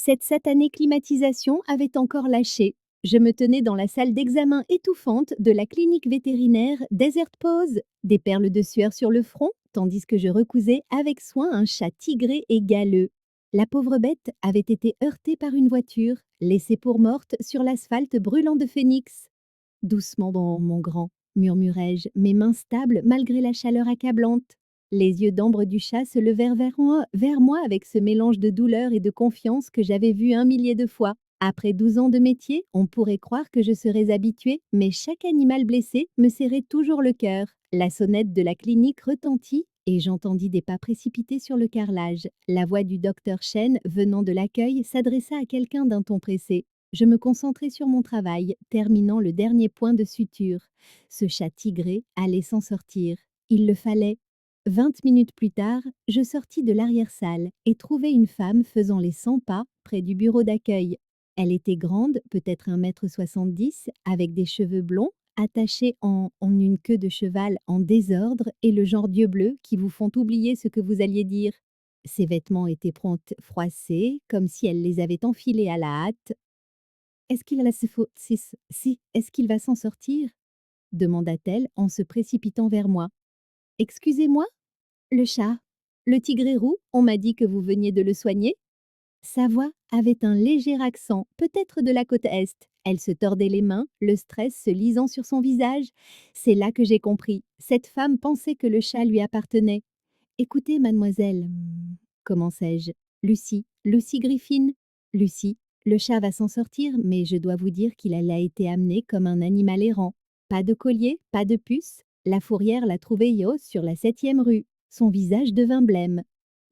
Cette satanée climatisation avait encore lâché. Je me tenais dans la salle d'examen étouffante de la clinique vétérinaire Desert Pose, des perles de sueur sur le front, tandis que je recousais avec soin un chat tigré et galeux. La pauvre bête avait été heurtée par une voiture, laissée pour morte sur l'asphalte brûlant de phénix. Doucement, mon grand, murmurai-je, mes mains stables malgré la chaleur accablante. Les yeux d'ambre du chat se levèrent vers moi avec ce mélange de douleur et de confiance que j'avais vu un millier de fois. Après 12 ans de métier, on pourrait croire que je serais habituée, mais chaque animal blessé me serrait toujours le cœur. La sonnette de la clinique retentit et j'entendis des pas précipités sur le carrelage. La voix du docteur Chen, venant de l'accueil, s'adressa à quelqu'un d'un ton pressé. Je me concentrai sur mon travail, terminant le dernier point de suture. Ce chat tigré allait s'en sortir. Il le fallait. 20 minutes plus tard, je sortis de l'arrière-salle et trouvai une femme faisant les 100 pas près du bureau d'accueil. Elle était grande, peut-être 1,70 m, avec des cheveux blonds, attachés en une queue de cheval en désordre et le genre d'yeux bleus qui vous font oublier ce que vous alliez dire. Ses vêtements étaient froissés, comme si elle les avait enfilés à la hâte. Est-ce qu'il va s'en sortir? Demanda-t-elle en se précipitant vers moi. Excusez-moi? Le chat? Le tigré roux? On m'a dit que vous veniez de le soigner? Sa voix avait un léger accent, peut-être de la côte Est. Elle se tordait les mains, le stress se lisant sur son visage. C'est là que j'ai compris. Cette femme pensait que le chat lui appartenait. Écoutez, mademoiselle, commençai-je. Lucy Griffin. Lucy, le chat va s'en sortir, mais je dois vous dire qu'il a été amené comme un animal errant. Pas de collier, pas de puce. La fourrière l'a trouvé sur la 7e rue. Son visage devint blême.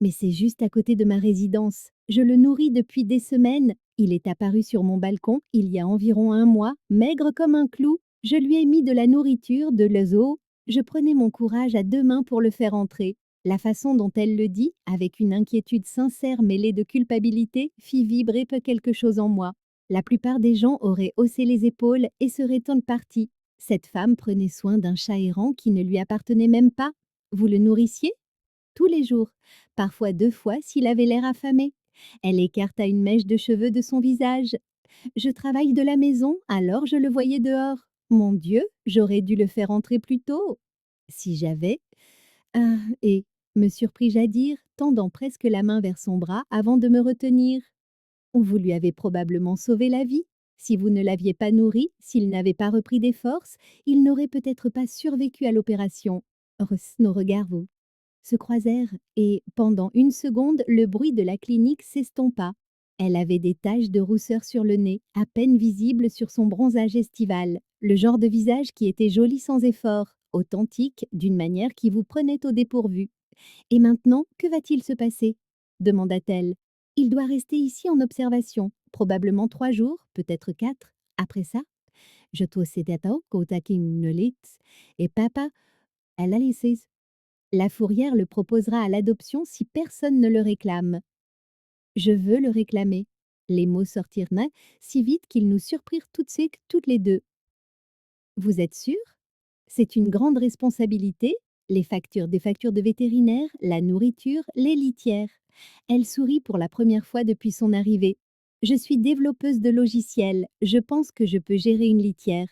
Mais c'est juste à côté de ma résidence. Je le nourris depuis des semaines. Il est apparu sur mon balcon il y a environ un mois, maigre comme un clou. Je lui ai mis de la nourriture, de l'eau. Je prenais mon courage à 2 mains pour le faire entrer. La façon dont elle le dit, avec une inquiétude sincère mêlée de culpabilité, fit vibrer quelque chose en moi. La plupart des gens auraient haussé les épaules et seraient en partis. Cette femme prenait soin d'un chat errant qui ne lui appartenait même pas. Vous le nourrissiez? Tous les jours, parfois 2 fois s'il avait l'air affamé. Elle écarta une mèche de cheveux de son visage. Je travaille de la maison, alors je le voyais dehors. Mon Dieu, j'aurais dû le faire entrer plus tôt. Si j'avais. Ah, et, me surpris-je à dire, tendant presque la main vers son bras avant de me retenir. Vous lui avez probablement sauvé la vie. Si vous ne l'aviez pas nourri, s'il n'avait pas repris des forces, il n'aurait peut-être pas survécu à l'opération. Nos regards se croisèrent et, pendant une seconde, le bruit de la clinique s'estompa. Elle avait des taches de rousseur sur le nez, à peine visibles sur son bronzage estival, le genre de visage qui était joli sans effort, authentique, d'une manière qui vous prenait au dépourvu. Et maintenant, que va-t-il se passer? Demanda-t-elle. Il doit rester ici en observation, probablement 3 jours, peut-être 4. Après ça, je et papa, elle a laissé. La fourrière le proposera à l'adoption si personne ne le réclame. Je veux le réclamer. Les mots sortirent si vite qu'ils nous surprirent toutes les deux. Vous êtes sûre? C'est une grande responsabilité. Des factures de vétérinaire, la nourriture, les litières. Elle sourit pour la première fois depuis son arrivée. Je suis développeuse de logiciels. Je pense que je peux gérer une litière.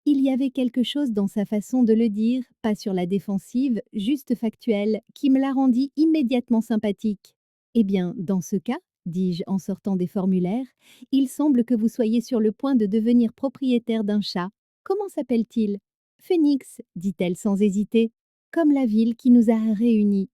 Il y avait quelque chose dans sa façon de le dire, pas sur la défensive, juste factuelle, qui me la rendit immédiatement sympathique. Eh bien, dans ce cas, dis-je en sortant des formulaires, il semble que vous soyez sur le point de devenir propriétaire d'un chat. Comment s'appelle-t-il? Phoenix, dit-elle sans hésiter, comme la ville qui nous a réunis.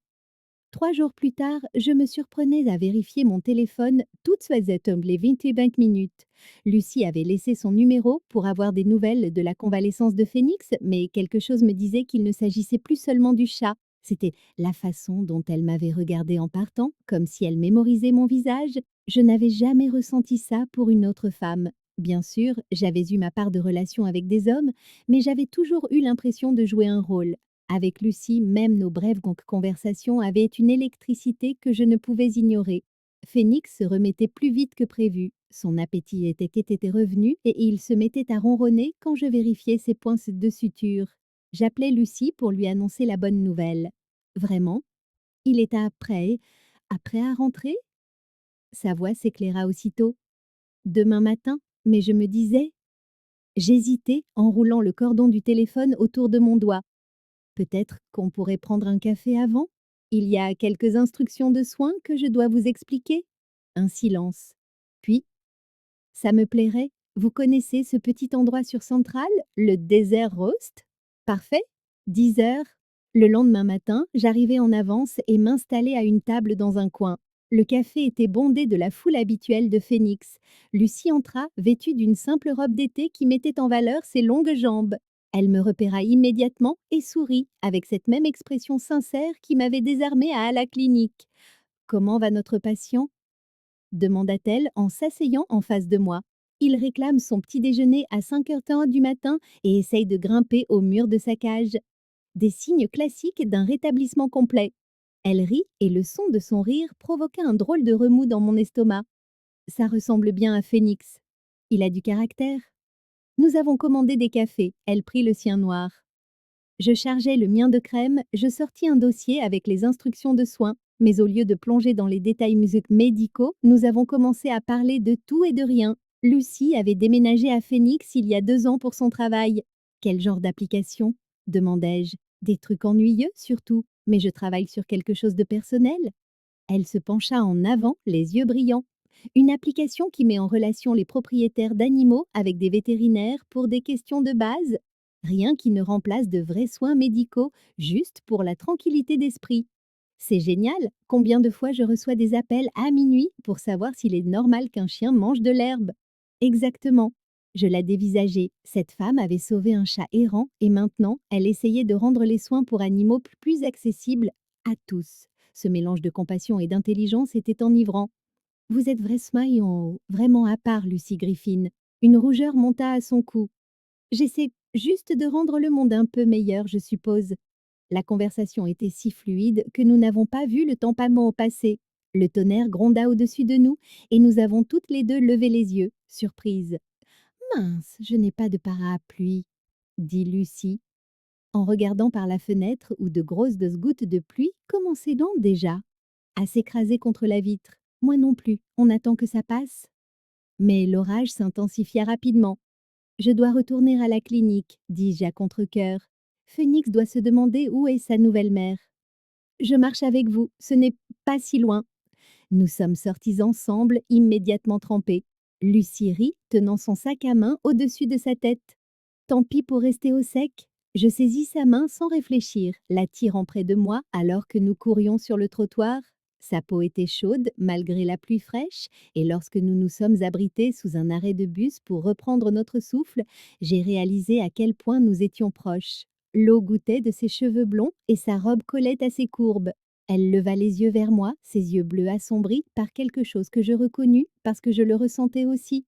3 jours plus tard, je me surprenais à vérifier mon téléphone toutes les 25 minutes. Lucie avait laissé son numéro pour avoir des nouvelles de la convalescence de Phoenix, mais quelque chose me disait qu'il ne s'agissait plus seulement du chat. C'était la façon dont elle m'avait regardé en partant, comme si elle mémorisait mon visage. Je n'avais jamais ressenti ça pour une autre femme. Bien sûr, j'avais eu ma part de relations avec des hommes, mais j'avais toujours eu l'impression de jouer un rôle. Avec Lucie, même nos brèves conversations avaient une électricité que je ne pouvais ignorer. Phoenix se remettait plus vite que prévu. Son appétit était revenu et il se mettait à ronronner quand je vérifiais ses points de suture. J'appelais Lucie pour lui annoncer la bonne nouvelle. Vraiment? Il est après à rentrer? Sa voix s'éclaira aussitôt. Demain matin, mais je me disais. J'hésitais en roulant le cordon du téléphone autour de mon doigt. Peut-être qu'on pourrait prendre un café avant? Il y a quelques instructions de soins que je dois vous expliquer. Un silence. Puis, ça me plairait. Vous connaissez ce petit endroit sur Central, le Desert Roast? Parfait. 10 heures. Le lendemain matin, j'arrivais en avance et m'installais à une table dans un coin. Le café était bondé de la foule habituelle de Phoenix. Lucie entra, vêtue d'une simple robe d'été qui mettait en valeur ses longues jambes. Elle me repéra immédiatement et sourit, avec cette même expression sincère qui m'avait désarmée à la clinique. Comment va notre patient? Demanda-t-elle en s'asseyant en face de moi. Il réclame son petit déjeuner à 5h30 du matin et essaye de grimper au mur de sa cage. Des signes classiques d'un rétablissement complet. Elle rit et le son de son rire provoqua un drôle de remous dans mon estomac. Ça ressemble bien à Phoenix. Il a du caractère. Nous avons commandé des cafés. Elle prit le sien noir. Je chargeai le mien de crème, je sortis un dossier avec les instructions de soins, mais au lieu de plonger dans les détails médicaux, nous avons commencé à parler de tout et de rien. Lucie avait déménagé à Phoenix il y a 2 ans pour son travail. Quel genre d'application? Demandai-je. Des trucs ennuyeux surtout, mais je travaille sur quelque chose de personnel. Elle se pencha en avant, les yeux brillants. Une application qui met en relation les propriétaires d'animaux avec des vétérinaires pour des questions de base. Rien qui ne remplace de vrais soins médicaux, juste pour la tranquillité d'esprit. C'est génial, combien de fois je reçois des appels à minuit pour savoir s'il est normal qu'un chien mange de l'herbe. Exactement. Je la dévisageais. Cette femme avait sauvé un chat errant et maintenant, elle essayait de rendre les soins pour animaux plus accessibles à tous. Ce mélange de compassion et d'intelligence était enivrant. Vous êtes vraiment à part, Lucie Griffin. Une rougeur monta à son cou. J'essaie juste de rendre le monde un peu meilleur, je suppose. La conversation était si fluide que nous n'avons pas vu le tempament passer. Le tonnerre gronda au-dessus de nous et nous avons toutes les deux levé les yeux, surprises. Mince, je n'ai pas de parapluie, dit Lucie, en regardant par la fenêtre où de grosses gouttes de pluie commençaient donc déjà à s'écraser contre la vitre. Moi non plus, on attend que ça passe. Mais l'orage s'intensifia rapidement. Je dois retourner à la clinique, dis-je à contre-cœur. Phoenix doit se demander où est sa nouvelle mère. Je marche avec vous, ce n'est pas si loin. Nous sommes sortis ensemble, immédiatement trempés. Lucie rit, tenant son sac à main au-dessus de sa tête. Tant pis pour rester au sec. Je saisis sa main sans réfléchir, l'attirant près de moi alors que nous courions sur le trottoir. Sa peau était chaude malgré la pluie fraîche, et lorsque nous nous sommes abrités sous un arrêt de bus pour reprendre notre souffle, j'ai réalisé à quel point nous étions proches. L'eau goûtait de ses cheveux blonds et sa robe collait à ses courbes. Elle leva les yeux vers moi, ses yeux bleus assombris par quelque chose que je reconnus parce que je le ressentais aussi.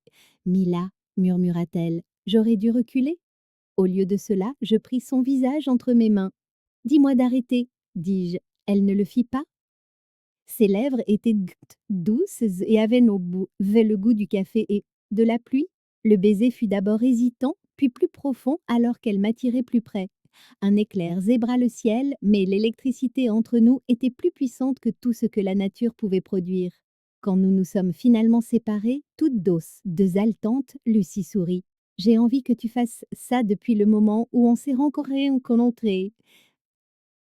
Mila, murmura-t-elle, j'aurais dû reculer? Au lieu de cela, je pris son visage entre mes mains. Dis-moi d'arrêter, dis-je. Elle ne le fit pas. Ses lèvres étaient douces et avaient le goût du café et de la pluie. Le baiser fut d'abord hésitant, puis plus profond alors qu'elle m'attirait plus près. Un éclair zébra le ciel, mais l'électricité entre nous était plus puissante que tout ce que la nature pouvait produire. Quand nous nous sommes finalement séparés, toutes deux haletantes, Lucie sourit. J'ai envie que tu fasses ça depuis le moment où on s'est rencontrés.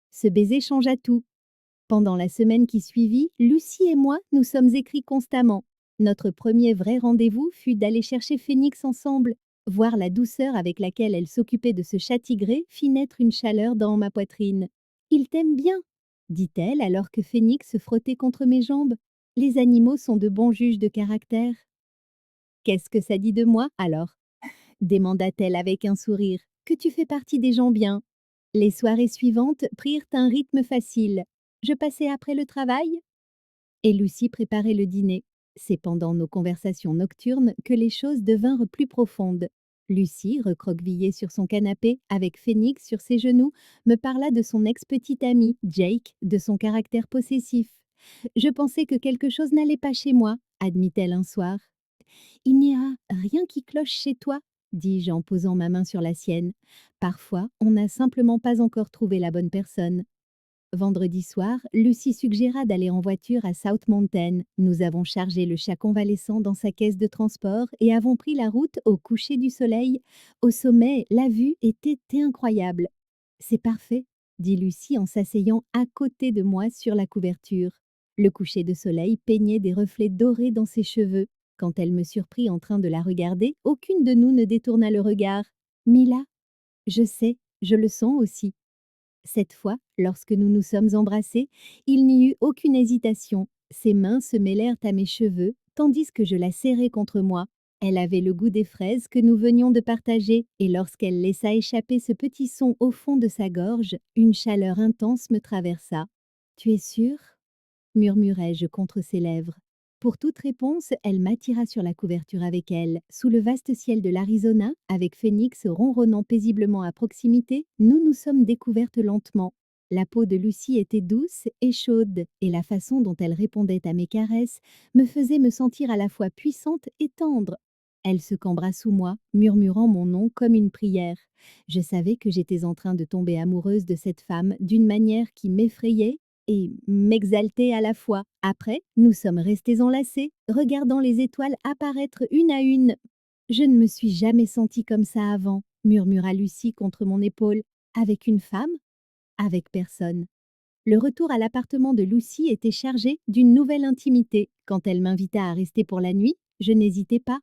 Ce baiser changea tout. Pendant la semaine qui suivit, Lucie et moi nous sommes écrits constamment. Notre premier vrai rendez-vous fut d'aller chercher Phoenix ensemble. Voir la douceur avec laquelle elle s'occupait de ce chat tigré fit naître une chaleur dans ma poitrine. Il t'aime bien, dit-elle alors que Phoenix se frottait contre mes jambes. Les animaux sont de bons juges de caractère. Qu'est-ce que ça dit de moi alors? Demanda-t-elle avec un sourire. Que tu fais partie des gens bien. Les soirées suivantes prirent un rythme facile. Je passais après le travail et Lucie préparait le dîner. C'est pendant nos conversations nocturnes que les choses devinrent plus profondes. Lucie, recroquevillée sur son canapé, avec Phoenix sur ses genoux, me parla de son ex-petit ami, Jake, de son caractère possessif. Je pensais que quelque chose n'allait pas chez moi, admit-elle un soir. Il n'y a rien qui cloche chez toi, dis-je en posant ma main sur la sienne. Parfois, on n'a simplement pas encore trouvé la bonne personne. Vendredi soir, Lucie suggéra d'aller en voiture à South Mountain. Nous avons chargé le chat convalescent dans sa caisse de transport et avons pris la route au coucher du soleil. Au sommet, la vue était incroyable. C'est parfait, dit Lucie en s'asseyant à côté de moi sur la couverture. Le coucher de soleil peignait des reflets dorés dans ses cheveux. Quand elle me surprit en train de la regarder, aucune de nous ne détourna le regard. Mila, je sais, je le sens aussi. Cette fois, lorsque nous nous sommes embrassés, il n'y eut aucune hésitation. Ses mains se mêlèrent à mes cheveux, tandis que je la serrais contre moi. Elle avait le goût des fraises que nous venions de partager, et lorsqu'elle laissa échapper ce petit son au fond de sa gorge, une chaleur intense me traversa. Tu es sûre? Murmurai-je contre ses lèvres. Pour toute réponse, elle m'attira sur la couverture avec elle. Sous le vaste ciel de l'Arizona, avec Phoenix ronronnant paisiblement à proximité, nous nous sommes découvertes lentement. La peau de Lucie était douce et chaude, et la façon dont elle répondait à mes caresses me faisait me sentir à la fois puissante et tendre. Elle se cambra sous moi, murmurant mon nom comme une prière. Je savais que j'étais en train de tomber amoureuse de cette femme d'une manière qui m'effrayait et m'exalter à la fois. Après, nous sommes restés enlacés, regardant les étoiles apparaître une à une. Je ne me suis jamais sentie comme ça avant, murmura Lucie contre mon épaule. Avec une femme? Avec personne. Le retour à l'appartement de Lucie était chargé d'une nouvelle intimité. Quand elle m'invita à rester pour la nuit, je n'hésitais pas.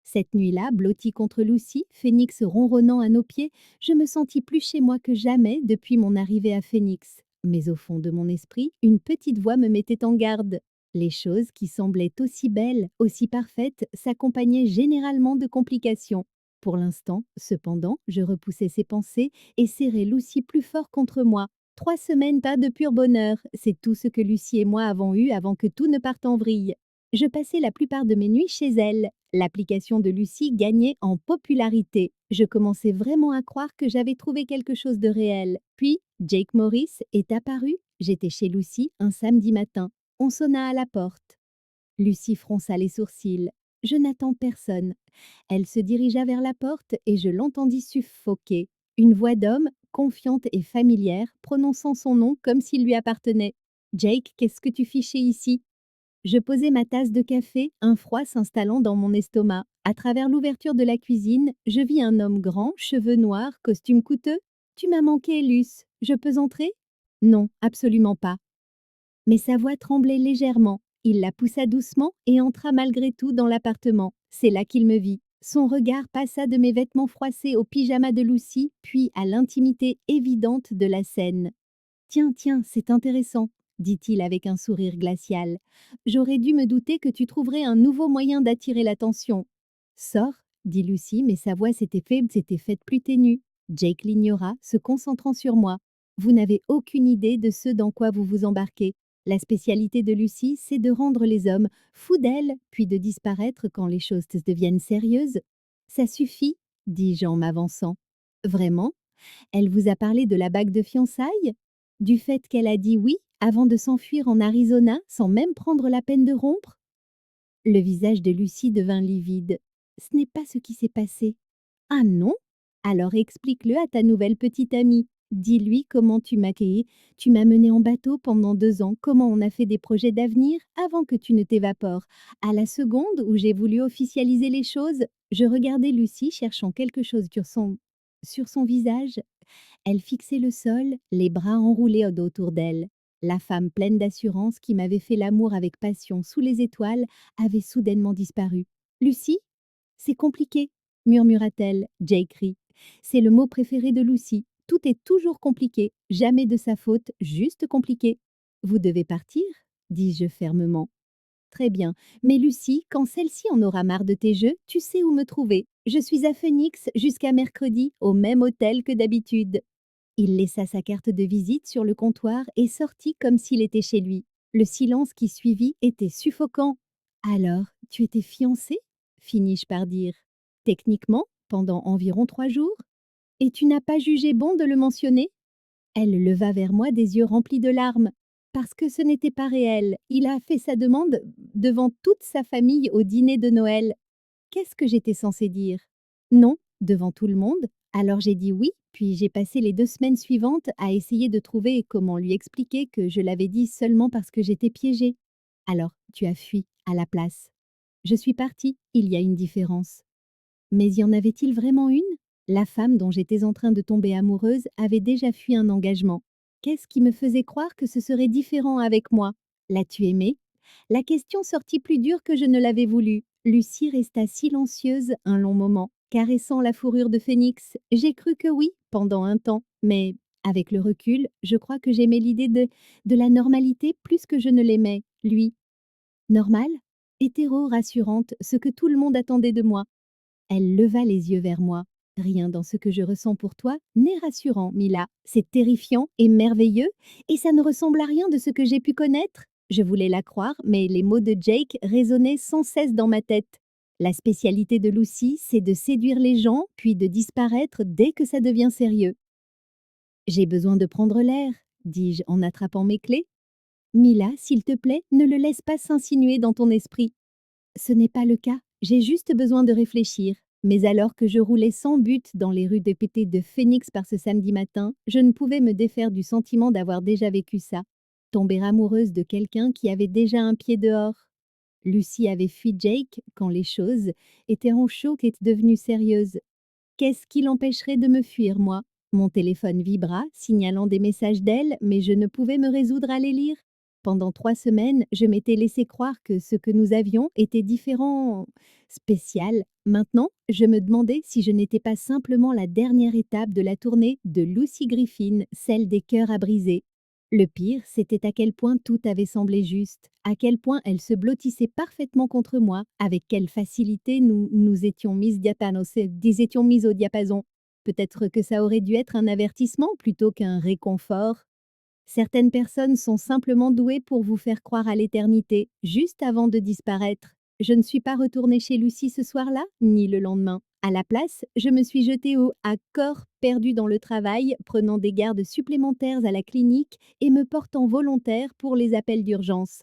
Cette nuit-là, blottie contre Lucie, Phoenix ronronnant à nos pieds, je me sentis plus chez moi que jamais depuis mon arrivée à Phoenix. Mais au fond de mon esprit, une petite voix me mettait en garde. Les choses qui semblaient aussi belles, aussi parfaites, s'accompagnaient généralement de complications. Pour l'instant, cependant, je repoussais ces pensées et serrais Lucie plus fort contre moi. 3 semaines pas de pur bonheur, c'est tout ce que Lucie et moi avons eu avant que tout ne parte en vrille. Je passais la plupart de mes nuits chez elle. L'application de Lucie gagnait en popularité. Je commençais vraiment à croire que j'avais trouvé quelque chose de réel. Puis, Jake Morris est apparu. J'étais chez Lucie un samedi matin. On sonna à la porte. Lucie fronça les sourcils. Je n'attends personne. Elle se dirigea vers la porte et je l'entendis suffoquer. Une voix d'homme, confiante et familière, prononçant son nom comme s'il lui appartenait. Jake, qu'est-ce que tu fichais ici? Je posai ma tasse de café, un froid s'installant dans mon estomac. À travers l'ouverture de la cuisine, je vis un homme grand, cheveux noirs, costume coûteux. Tu m'as manqué, Luce. Je peux entrer? Non, absolument pas. Mais sa voix tremblait légèrement. Il la poussa doucement et entra malgré tout dans l'appartement. C'est là qu'il me vit. Son regard passa de mes vêtements froissés au pyjama de Lucie, puis à l'intimité évidente de la scène. Tiens, tiens, c'est intéressant, dit-il avec un sourire glacial. J'aurais dû me douter que tu trouverais un nouveau moyen d'attirer l'attention. Sors, dit Lucie, mais sa voix s'était faite plus ténue. Jake l'ignora, se concentrant sur moi. Vous n'avez aucune idée de ce dans quoi vous vous embarquez. La spécialité de Lucie, c'est de rendre les hommes fous d'elle, puis de disparaître quand les choses deviennent sérieuses. Ça suffit, dis-je en m'avançant. Vraiment? Elle vous a parlé de la bague de fiançailles? Du fait qu'elle a dit oui avant de s'enfuir en Arizona sans même prendre la peine de rompre? Le visage de Lucie devint livide. Ce n'est pas ce qui s'est passé. Ah non? Alors explique-le à ta nouvelle petite amie. Dis-lui comment tu m'as accueilli, tu m'as mené en bateau pendant 2 ans, comment on a fait des projets d'avenir avant que tu ne t'évapores. À la seconde où j'ai voulu officialiser les choses, je regardais Lucie cherchant quelque chose sur son visage. Elle fixait le sol, les bras enroulés autour d'elle. La femme pleine d'assurance qui m'avait fait l'amour avec passion sous les étoiles avait soudainement disparu. Lucie? C'est compliqué, murmura-t-elle. Jake rit. C'est le mot préféré de Lucie. Tout est toujours compliqué, jamais de sa faute, juste compliqué. Vous devez partir, dis-je fermement. Très bien, mais Lucie, quand celle-ci en aura marre de tes jeux, tu sais où me trouver. Je suis à Phoenix jusqu'à mercredi, au même hôtel que d'habitude. Il laissa sa carte de visite sur le comptoir et sortit comme s'il était chez lui. Le silence qui suivit était suffocant. Alors, tu étais fiancée? Finis-je par dire. Techniquement, pendant environ 3 jours? Et tu n'as pas jugé bon de le mentionner? Elle leva vers moi des yeux remplis de larmes. Parce que ce n'était pas réel. Il a fait sa demande devant toute sa famille au dîner de Noël. Qu'est-ce que j'étais censée dire? Non, devant tout le monde, Alors j'ai dit oui, puis j'ai passé les 2 semaines suivantes à essayer de trouver comment lui expliquer que je l'avais dit seulement parce que j'étais piégée. Alors, tu as fui à la place. Je suis partie, il y a une différence. Mais y en avait-il vraiment une? La femme dont j'étais en train de tomber amoureuse avait déjà fui un engagement. Qu'est-ce qui me faisait croire que ce serait différent avec moi? L'as-tu aimé? La question sortit plus dure que je ne l'avais voulu. Lucie resta silencieuse un long moment, caressant la fourrure de phénix. J'ai cru que oui, pendant un temps, mais avec le recul, je crois que j'aimais l'idée de la normalité plus que je ne l'aimais, lui. Normale? Hétéro, rassurante, ce que tout le monde attendait de moi. Elle leva les yeux vers moi. Rien dans ce que je ressens pour toi n'est rassurant, Mila. C'est terrifiant et merveilleux, et ça ne ressemble à rien de ce que j'ai pu connaître. Je voulais la croire, mais les mots de Jake résonnaient sans cesse dans ma tête. La spécialité de Lucy, c'est de séduire les gens, puis de disparaître dès que ça devient sérieux. J'ai besoin de prendre l'air, dis-je en attrapant mes clés. Mila, s'il te plaît, ne le laisse pas s'insinuer dans ton esprit. Ce n'est pas le cas, j'ai juste besoin de réfléchir. Mais alors que je roulais sans but dans les rues dépétées de Phoenix par ce samedi matin, je ne pouvais me défaire du sentiment d'avoir déjà vécu ça. Tomber amoureuse de quelqu'un qui avait déjà un pied dehors. Lucie avait fui Jake quand les choses étaient en choc et devenues sérieuses. Qu'est-ce qui l'empêcherait de me fuir, moi? Mon téléphone vibra, signalant des messages d'elle, mais je ne pouvais me résoudre à les lire. Pendant 3 semaines, je m'étais laissé croire que ce que nous avions était différent, spécial. Maintenant, je me demandais si je n'étais pas simplement la dernière étape de la tournée de Lucy Griffin, celle des cœurs à briser. Le pire, c'était à quel point tout avait semblé juste, à quel point elle se blottissait parfaitement contre moi, avec quelle facilité nous étions étions mises au diapason. Peut-être que ça aurait dû être un avertissement plutôt qu'un réconfort. Certaines personnes sont simplement douées pour vous faire croire à l'éternité, juste avant de disparaître. Je ne suis pas retournée chez Lucie ce soir-là, ni le lendemain. À la place, je me suis jetée à corps perdu dans le travail, prenant des gardes supplémentaires à la clinique et me portant volontaire pour les appels d'urgence.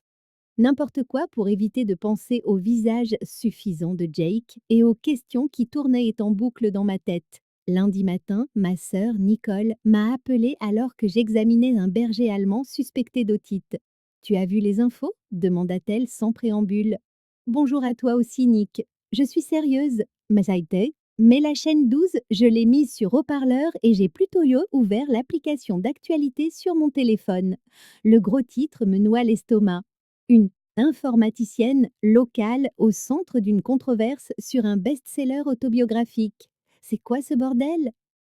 N'importe quoi pour éviter de penser au visage suffisant de Jake et aux questions qui tournaient en boucle dans ma tête. Lundi matin, ma sœur, Nicole, m'a appelée alors que j'examinais un berger allemand suspecté d'otite. Tu as vu les infos? Demanda-t-elle sans préambule. Bonjour à toi aussi, Nick. Je suis sérieuse. Mais ça a été. Mais la chaîne 12, je l'ai mise sur haut-parleur et j'ai plutôt ouvert l'application d'actualité sur mon téléphone. Le gros titre me noie l'estomac. Une informaticienne locale au centre d'une controverse sur un best-seller autobiographique. C'est quoi ce bordel?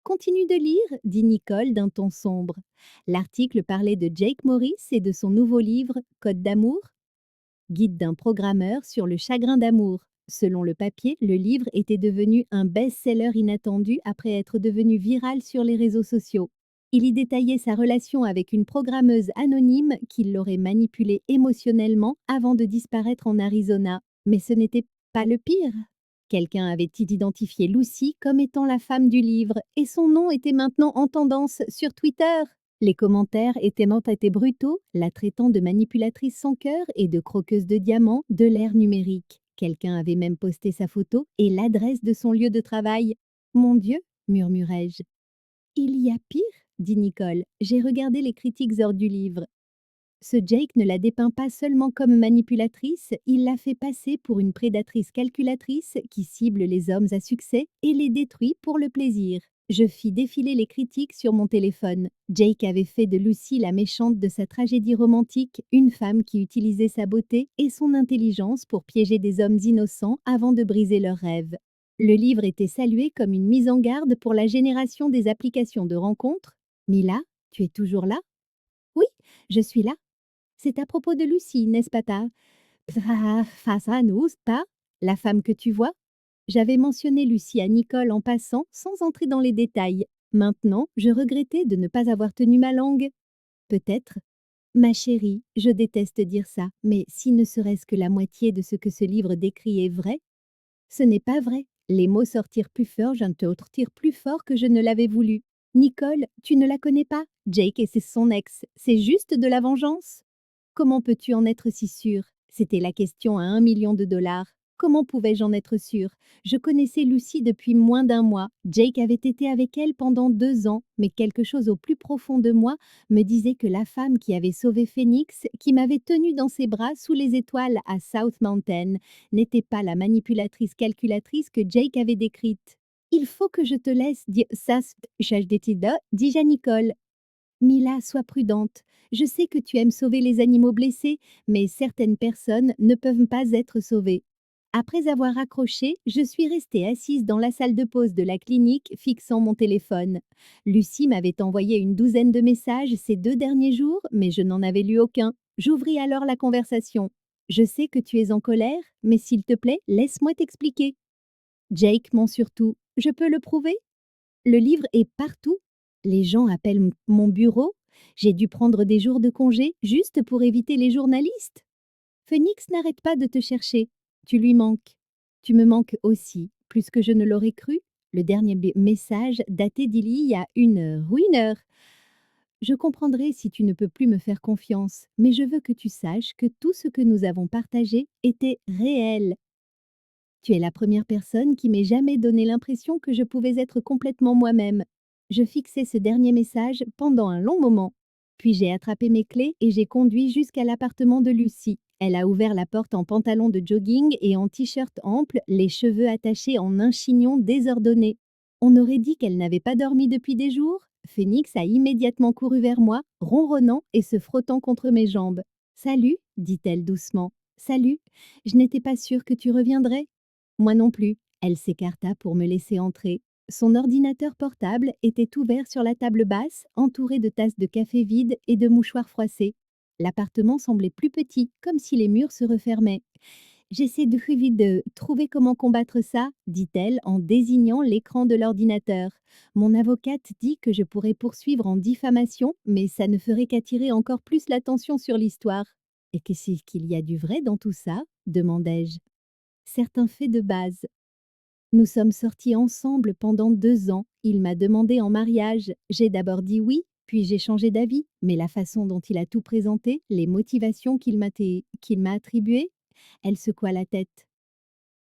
Continue de lire, dit Nicole d'un ton sombre. L'article parlait de Jake Morris et de son nouveau livre Code d'amour, guide d'un programmeur sur le chagrin d'amour. Selon le papier, le livre était devenu un best-seller inattendu après être devenu viral sur les réseaux sociaux. Il y détaillait sa relation avec une programmeuse anonyme qui l'aurait manipulé émotionnellement avant de disparaître en Arizona. Mais ce n'était pas le pire. Quelqu'un avait identifié Lucy comme étant la femme du livre et son nom était maintenant en tendance sur Twitter. Les commentaires étaient brutaux, la traitant de manipulatrice sans cœur et de croqueuse de diamants de l'ère numérique. Quelqu'un avait même posté sa photo et l'adresse de son lieu de travail. Mon Dieu, murmurai-je. Il y a pire, dit Nicole. J'ai regardé les critiques hors du livre. Ce Jake ne la dépeint pas seulement comme manipulatrice, il la fait passer pour une prédatrice calculatrice qui cible les hommes à succès et les détruit pour le plaisir. Je fis défiler les critiques sur mon téléphone. Jake avait fait de Lucy la méchante de sa tragédie romantique, une femme qui utilisait sa beauté et son intelligence pour piéger des hommes innocents avant de briser leurs rêves. Le livre était salué comme une mise en garde pour la génération des applications de rencontres. Mila, tu es toujours là? Oui, je suis là. C'est à propos de Lucie, n'est-ce pas ta face à nous, pas la femme que tu vois? J'avais mentionné Lucie à Nicole en passant, sans entrer dans les détails. Maintenant, je regrettais de ne pas avoir tenu ma langue. Peut-être. Ma chérie, je déteste dire ça, mais si ne serait-ce que la moitié de ce que ce livre décrit est vrai, ce n'est pas vrai. Les mots sortirent plus fort, je te tire plus fort que je ne l'avais voulu. Nicole, tu ne la connais pas. Jake et c'est son ex. C'est juste de la vengeance. Comment peux-tu en être si sûre? C'était la question à 1 million de dollars. Comment pouvais-je en être sûre? Je connaissais Lucy depuis moins d'un mois. Jake avait été avec elle pendant 2 ans, mais quelque chose au plus profond de moi me disait que la femme qui avait sauvé Phoenix, qui m'avait tenue dans ses bras sous les étoiles à South Mountain, n'était pas la manipulatrice calculatrice que Jake avait décrite. Il faut que je te laisse dire ça, dis-je à Nicole. Mila, sois prudente. Je sais que tu aimes sauver les animaux blessés, mais certaines personnes ne peuvent pas être sauvées. Après avoir raccroché, je suis restée assise dans la salle de pause de la clinique, fixant mon téléphone. Lucie m'avait envoyé une douzaine de messages ces 2 derniers jours, mais je n'en avais lu aucun. J'ouvris alors la conversation. Je sais que tu es en colère, mais s'il te plaît, laisse-moi t'expliquer. Jake ment surtout. Je peux le prouver? Le livre est partout. Les gens appellent mon bureau. J'ai dû prendre des jours de congé juste pour éviter les journalistes. Phoenix n'arrête pas de te chercher. Tu lui manques. Tu me manques aussi, plus que je ne l'aurais cru. Le dernier message datait d'il y a 1 heure. Oui, 1 heure. Je comprendrai si tu ne peux plus me faire confiance, mais je veux que tu saches que tout ce que nous avons partagé était réel. Tu es la première personne qui m'ait jamais donné l'impression que je pouvais être complètement moi-même. Je fixais ce dernier message pendant un long moment. Puis j'ai attrapé mes clés et j'ai conduit jusqu'à l'appartement de Lucie. Elle a ouvert la porte en pantalon de jogging et en t-shirt ample, les cheveux attachés en un chignon désordonné. On aurait dit qu'elle n'avait pas dormi depuis des jours. Phoenix a immédiatement couru vers moi, ronronnant et se frottant contre mes jambes. Salut, dit-elle doucement. Salut, je n'étais pas sûre que tu reviendrais. Moi non plus. Elle s'écarta pour me laisser entrer. Son ordinateur portable était ouvert sur la table basse, entouré de tasses de café vides et de mouchoirs froissés. L'appartement semblait plus petit, comme si les murs se refermaient. J'essaie de trouver comment combattre ça, dit-elle en désignant l'écran de l'ordinateur. Mon avocate dit que je pourrais poursuivre en diffamation, mais ça ne ferait qu'attirer encore plus l'attention sur l'histoire. Et qu'est-ce qu'il y a du vrai dans tout ça? Demandai-je. Certains faits de base. Nous sommes sortis ensemble pendant 2 ans. Il m'a demandé en mariage. J'ai d'abord dit oui, puis j'ai changé d'avis. Mais la façon dont il a tout présenté, les motivations qu'il m'a attribuées, elle secoua la tête.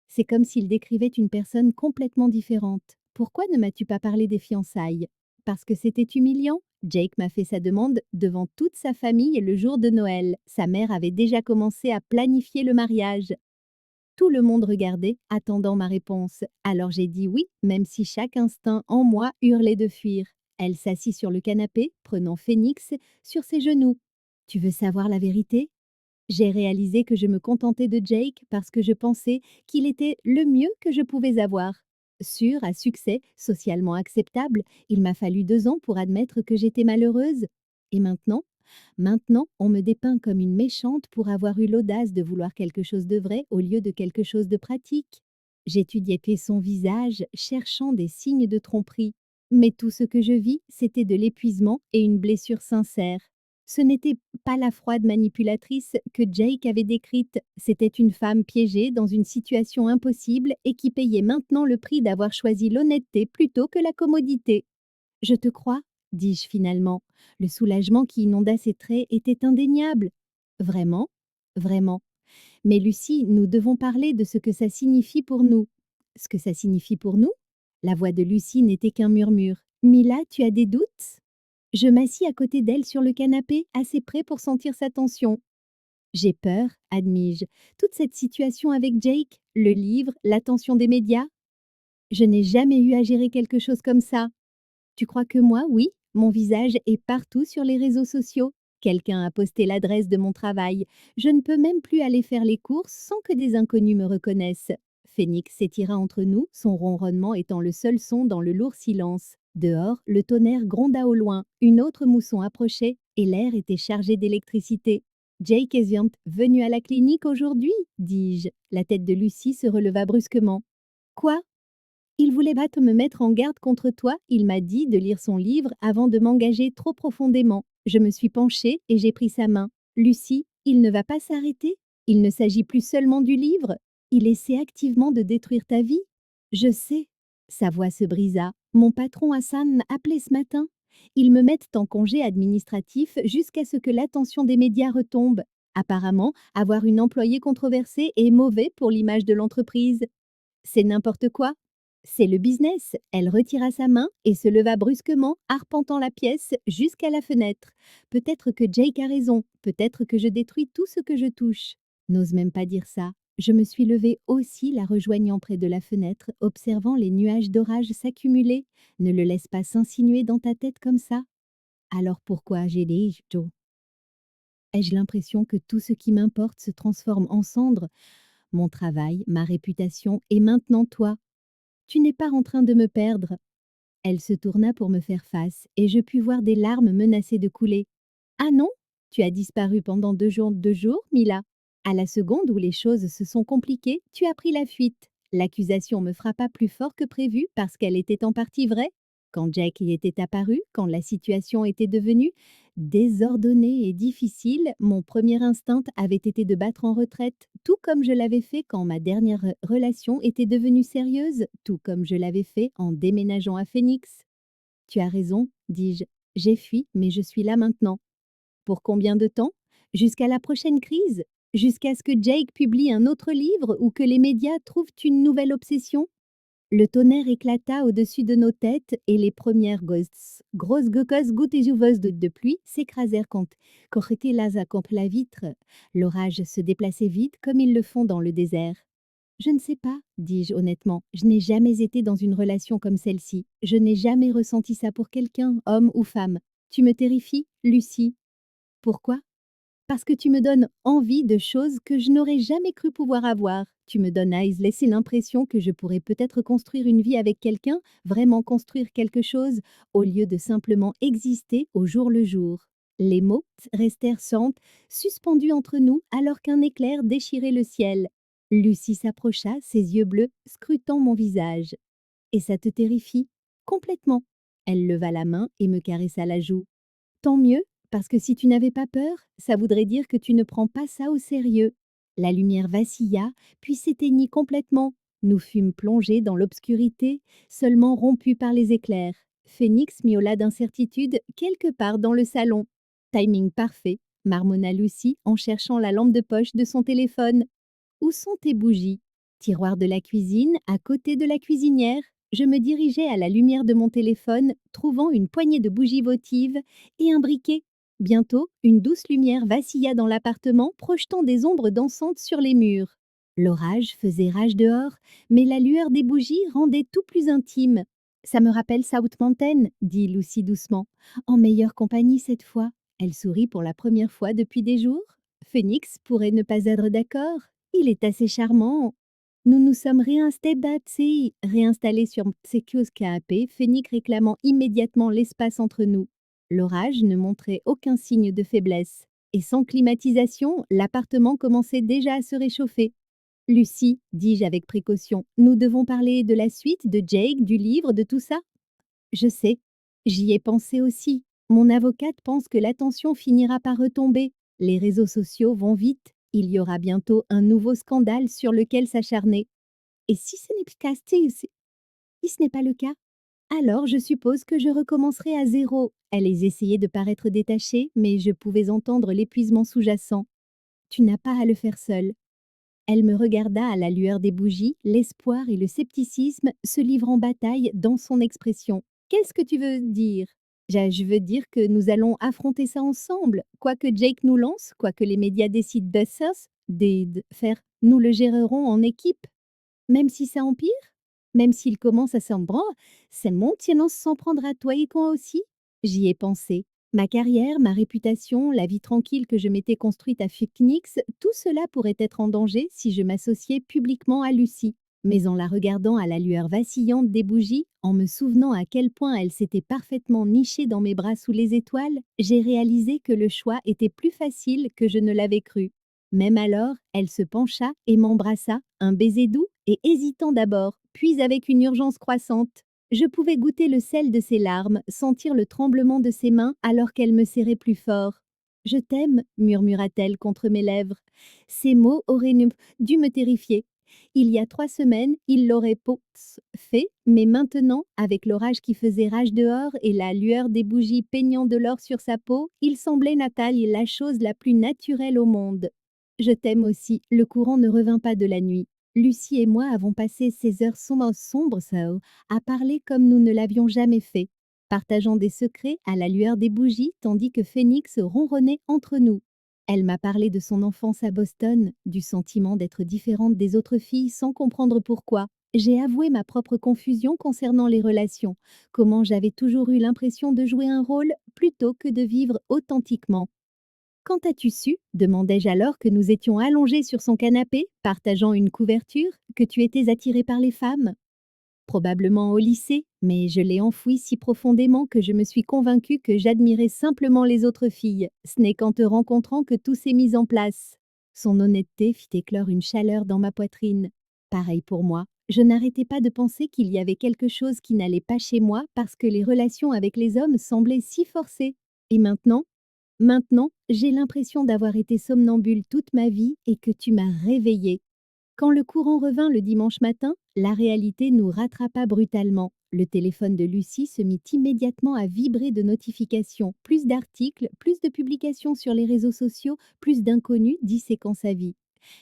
C'est comme s'il décrivait une personne complètement différente. Pourquoi ne m'as-tu pas parlé des fiançailles? Parce que c'était humiliant. Jake m'a fait sa demande devant toute sa famille le jour de Noël. Sa mère avait déjà commencé à planifier le mariage. Tout le monde regardait, attendant ma réponse. Alors j'ai dit oui, même si chaque instinct en moi hurlait de fuir. Elle s'assit sur le canapé, prenant Phoenix sur ses genoux. Tu veux savoir la vérité? J'ai réalisé que je me contentais de Jake parce que je pensais qu'il était le mieux que je pouvais avoir. Sûr, à succès, socialement acceptable, il m'a fallu 2 ans pour admettre que j'étais malheureuse. Et maintenant, on me dépeint comme une méchante pour avoir eu l'audace de vouloir quelque chose de vrai au lieu de quelque chose de pratique. J'étudiais son visage, cherchant des signes de tromperie. Mais tout ce que je vis, c'était de l'épuisement et une blessure sincère. Ce n'était pas la froide manipulatrice que Jake avait décrite, c'était une femme piégée dans une situation impossible et qui payait maintenant le prix d'avoir choisi l'honnêteté plutôt que la commodité. Je te crois, dis-je finalement. Le soulagement qui inonda ses traits était indéniable. Vraiment? Vraiment. Mais Lucie, nous devons parler de ce que ça signifie pour nous. Ce que ça signifie pour nous? La voix de Lucie n'était qu'un murmure. Mila, tu as des doutes? Je m'assis à côté d'elle sur le canapé, assez près pour sentir sa tension. J'ai peur, admis-je. Toute cette situation avec Jake, le livre, l'attention des médias. Je n'ai jamais eu à gérer quelque chose comme ça. Tu crois que moi, oui, mon visage est partout sur les réseaux sociaux. Quelqu'un a posté l'adresse de mon travail. Je ne peux même plus aller faire les courses sans que des inconnus me reconnaissent. Phoenix s'étira entre nous, son ronronnement étant le seul son dans le lourd silence. Dehors, le tonnerre gronda au loin. Une autre mousson approchait et l'air était chargé d'électricité. Jake est venu à la clinique aujourd'hui, dis-je. La tête de Lucie se releva brusquement. Quoi? Il voulait pas me mettre en garde contre toi, il m'a dit de lire son livre avant de m'engager trop profondément. Je me suis penchée et j'ai pris sa main. Lucie, il ne va pas s'arrêter? Il ne s'agit plus seulement du livre? Il essaie activement de détruire ta vie? Je sais. Sa voix se brisa. Mon patron Hassan m'a appelé ce matin. Ils me mettent en congé administratif jusqu'à ce que l'attention des médias retombe. Apparemment, avoir une employée controversée est mauvais pour l'image de l'entreprise. C'est n'importe quoi. C'est le business. Elle retira sa main et se leva brusquement, arpentant la pièce jusqu'à la fenêtre. Peut-être que Jake a raison, peut-être que je détruis tout ce que je touche. N'ose même pas dire ça. Je me suis levée aussi, la rejoignant près de la fenêtre, observant les nuages d'orage s'accumuler. Ne le laisse pas s'insinuer dans ta tête comme ça. Alors pourquoi j'ai dit, Joe? Ai-je l'impression que tout ce qui m'importe se transforme en cendres? Mon travail, ma réputation et maintenant toi. Tu n'es pas en train de me perdre. Elle se tourna pour me faire face et je pus voir des larmes menacer de couler. Ah non? Tu as disparu pendant 2 jours, Mila. À la seconde où les choses se sont compliquées, tu as pris la fuite. L'accusation me frappa plus fort que prévu parce qu'elle était en partie vraie. Quand Jack y était apparu, quand la situation était devenue désordonnée et difficile, mon premier instinct avait été de battre en retraite, tout comme je l'avais fait quand ma dernière relation était devenue sérieuse, tout comme je l'avais fait en déménageant à Phoenix. Tu as raison, dis-je. J'ai fui, mais je suis là maintenant. Pour combien de temps? Jusqu'à la prochaine crise? Jusqu'à ce que Jake publie un autre livre ou que les médias trouvent une nouvelle obsession? Le tonnerre éclata au-dessus de nos têtes et les premières grosses gouttes et jouveuses de pluie s'écrasèrent contre la vitre. L'orage se déplaçait vite comme ils le font dans le désert. Je ne sais pas, dis-je honnêtement. Je n'ai jamais été dans une relation comme celle-ci. Je n'ai jamais ressenti ça pour quelqu'un, homme ou femme. Tu me terrifies, Lucie. Pourquoi? Parce que tu me donnes envie de choses que je n'aurais jamais cru pouvoir avoir. Tu me donnes à laisser l'impression que je pourrais peut-être construire une vie avec quelqu'un, vraiment construire quelque chose, au lieu de simplement exister au jour le jour. Les mots restèrent suspendus entre nous alors qu'un éclair déchirait le ciel. Lucie s'approcha, ses yeux bleus scrutant mon visage. Et ça te terrifie? Complètement. Elle leva la main et me caressa la joue. Tant mieux, parce que si tu n'avais pas peur, ça voudrait dire que tu ne prends pas ça au sérieux. La lumière vacilla, puis s'éteignit complètement. Nous fûmes plongés dans l'obscurité, seulement rompus par les éclairs. Phoenix miaula d'incertitude quelque part dans le salon. Timing parfait, marmonna Lucie en cherchant la lampe de poche de son téléphone. Où sont tes bougies? Tiroir de la cuisine, à côté de la cuisinière. Je me dirigeais à la lumière de mon téléphone, trouvant une poignée de bougies votives et un briquet. Bientôt, une douce lumière vacilla dans l'appartement, projetant des ombres dansantes sur les murs. L'orage faisait rage dehors, mais la lueur des bougies rendait tout plus intime. Ça me rappelle South Mountain, dit Lucie doucement. En meilleure compagnie cette fois. Elle sourit pour la première fois depuis des jours. Phoenix pourrait ne pas être d'accord. Il est assez charmant. Nous nous sommes réinstallés sur ses canapé, Phoenix réclamant immédiatement l'espace entre nous. L'orage ne montrait aucun signe de faiblesse. Et sans climatisation, l'appartement commençait déjà à se réchauffer. Lucie, dis-je avec précaution, nous devons parler de la suite, de Jake, du livre, de tout ça? Je sais. J'y ai pensé aussi. Mon avocate pense que l'attention finira par retomber. Les réseaux sociaux vont vite. Il y aura bientôt un nouveau scandale sur lequel s'acharner. Et si ce n'est pas si ce n'est pas le cas, alors je suppose que je recommencerai à zéro. Elle essayait de paraître détachée, mais je pouvais entendre l'épuisement sous-jacent. Tu n'as pas à le faire seule. Elle me regarda à la lueur des bougies, l'espoir et le scepticisme se livrant bataille dans son expression. Qu'est-ce que tu veux dire? Je veux dire que nous allons affronter ça ensemble. Quoi que Jake nous lance, quoi que les médias décident de faire, nous le gérerons en équipe. Même si ça empire? Même s'il commence à s'en branler, c'est mon silence s'en prendra à toi et toi aussi? J'y ai pensé. Ma carrière, ma réputation, la vie tranquille que je m'étais construite à Phoenix, tout cela pourrait être en danger si je m'associais publiquement à Lucie. Mais en la regardant à la lueur vacillante des bougies, en me souvenant à quel point elle s'était parfaitement nichée dans mes bras sous les étoiles, j'ai réalisé que le choix était plus facile que je ne l'avais cru. Même alors, elle se pencha et m'embrassa, un baiser doux et hésitant d'abord, puis avec une urgence croissante. Je pouvais goûter le sel de ses larmes, sentir le tremblement de ses mains alors qu'elle me serrait plus fort. Je t'aime, murmura-t-elle contre mes lèvres. Ces mots auraient dû me terrifier. Il y a 3 semaines, il l'aurait fait, mais maintenant, avec l'orage qui faisait rage dehors et la lueur des bougies peignant de l'or sur sa peau, il semblait Nathalie la chose la plus naturelle au monde. Je t'aime aussi, le courant ne revint pas de la nuit. Lucie et moi avons passé ces heures sombres à parler comme nous ne l'avions jamais fait, partageant des secrets à la lueur des bougies tandis que Phénix ronronnait entre nous. Elle m'a parlé de son enfance à Boston, du sentiment d'être différente des autres filles sans comprendre pourquoi. J'ai avoué ma propre confusion concernant les relations, comment j'avais toujours eu l'impression de jouer un rôle plutôt que de vivre authentiquement. Quand as-tu su, demandai-je alors que nous étions allongés sur son canapé, partageant une couverture, que tu étais attirée par les femmes? Probablement au lycée, mais je l'ai enfoui si profondément que je me suis convaincue que j'admirais simplement les autres filles. Ce n'est qu'en te rencontrant que tout s'est mis en place. Son honnêteté fit éclore une chaleur dans ma poitrine. Pareil pour moi, je n'arrêtais pas de penser qu'il y avait quelque chose qui n'allait pas chez moi parce que les relations avec les hommes semblaient si forcées. Et maintenant, j'ai l'impression d'avoir été somnambule toute ma vie et que tu m'as réveillée. Quand le courant revint le dimanche matin, la réalité nous rattrapa brutalement. Le téléphone de Lucie se mit immédiatement à vibrer de notifications, plus d'articles, plus de publications sur les réseaux sociaux, plus d'inconnus disséquant sa vie.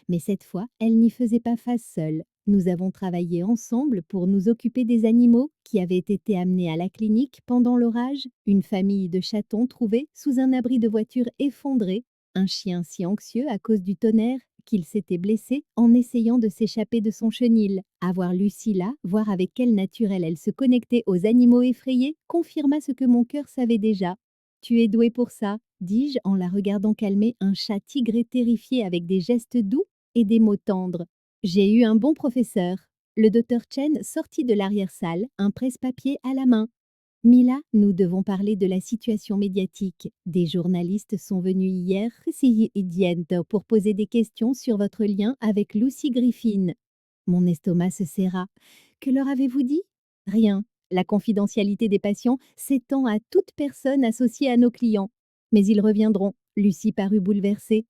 Mais cette fois, elle n'y faisait pas face seule. Nous avons travaillé ensemble pour nous occuper des animaux qui avaient été amenés à la clinique pendant l'orage, une famille de chatons trouvés sous un abri de voiture effondré, un chien si anxieux à cause du tonnerre qu'il s'était blessé en essayant de s'échapper de son chenil. Avoir Lucie là, voir avec quel naturel elle se connectait aux animaux effrayés, confirma ce que mon cœur savait déjà. Tu es douée pour ça, dis-je en la regardant calmer un chat tigré terrifié avec des gestes doux et des mots tendres. J'ai eu un bon professeur. Le docteur Chen sortit de l'arrière-salle, un presse-papier à la main. Mila, nous devons parler de la situation médiatique. Des journalistes sont venus hier pour poser des questions sur votre lien avec Lucy Griffin. Mon estomac se serra. Que leur avez-vous dit? Rien. La confidentialité des patients s'étend à toute personne associée à nos clients. Mais ils reviendront. Lucie parut bouleversée.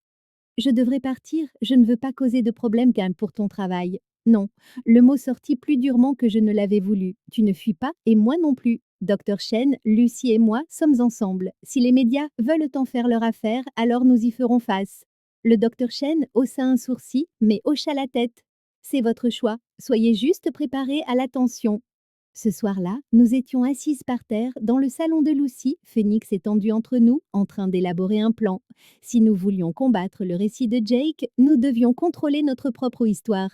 Je devrais partir, je ne veux pas causer de problème quand pour ton travail. Non, le mot sortit plus durement que je ne l'avais voulu. Tu ne fuis pas et moi non plus. Docteur Chen, Lucie et moi sommes ensemble. Si les médias veulent en faire leur affaire, alors nous y ferons face. Le docteur Chen haussa un sourcil, mais hocha la tête. C'est votre choix. Soyez juste préparés à l'attention. Ce soir-là, nous étions assises par terre dans le salon de Lucie, Phénix étendu entre nous, en train d'élaborer un plan. Si nous voulions combattre le récit de Jake, nous devions contrôler notre propre histoire.